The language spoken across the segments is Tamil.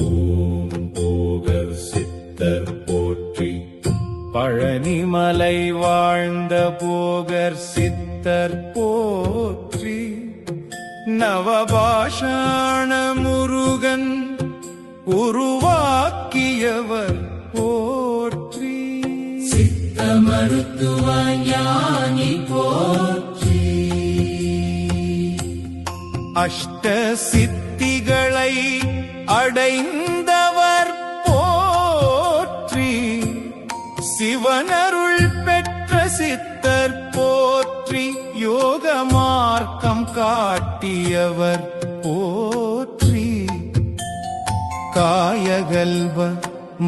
ஓம் போகர் சித்தர் போற்றி. பழனிமலை வாழ்ந்த போகர் சித்தர் போற்றி. நவபாஷாண முருகன் உருவாக்கியவர் போற்றி. சித்த மருத்துவ ஞானி போற்றி. அஷ்ட சித்திகளை அடைந்தவர் போற்றி. சிவனருள் பெற்ற சித்தர் போற்றி. யோக மார்க்கம் காட்டியவர் போற்றி. காயகல்வ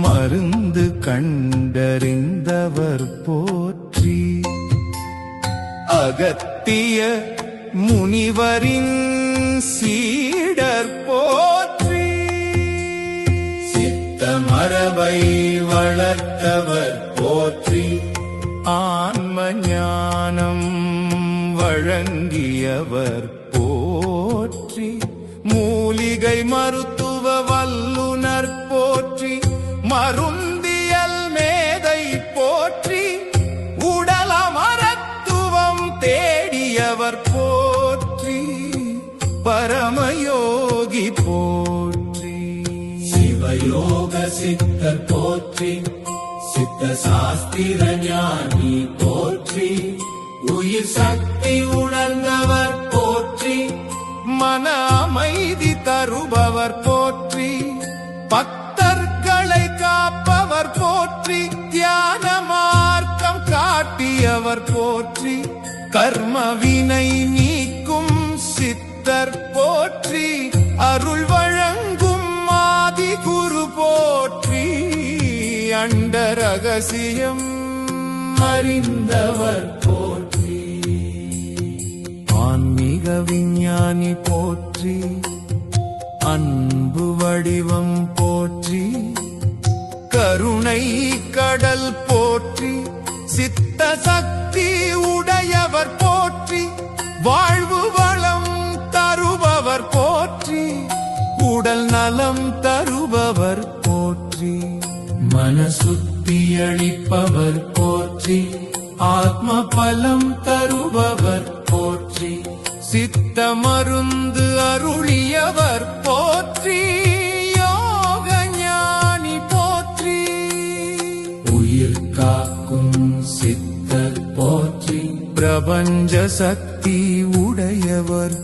மருந்து கண்டறிந்தவர் போற்றி. அகத்திய முனிவரின் சீடர் போற்றி. சித்த மரபை வளர்த்தவர் போற்றி. ஆன்ம ஞானம் வழங்கியவர் போற்றி. மூலிகை மருத்துவ வல்லுனர் போற்றி. மருந்தியல் மேதை போற்றி. உடல மருத்துவம் தேடியவர் போற்றி. பரமயோகி போற்றி. சிவயோக சித்தர் போற்றி. சித்த சாஸ்திர ஞானி போற்றி. உயிர் சக்தி உணர்ந்தவர் போற்றி. மன அமைதி தருபவர் போற்றி. பக்தர்களை காப்பவர் போற்றி. தியான மார்க்கம் காட்டியவர் போற்றி. கர்மவினை நீக்கும் சித்தர் போற்றி. அருள் வழங்கும் ஆதி குரு போற்றி. அண்ட ரகசியம் அறிந்தவர் போற்றி. ஆன்மீக விஞ்ஞானி போற்றி. அன்பு வடிவம் போற்றி. கருணை கடல் போற்றி. சித்த சக்தி உடையவர் போற்றி. வாழ்வு வளம் தருபவர் போற்றி. உடல் நலம் தருபவர் போற்றி. மனசுத்தி அளிப்பவர் போற்றி. ஆத்ம பலம் தருபவர் போற்றி. சித்த மருந்து அருளியவர் போற்றி. யோக ஞானி போற்றி. உயிர் காக்கும் சித்தர் போற்றி. பிரபஞ்ச சக்தி உடையவர்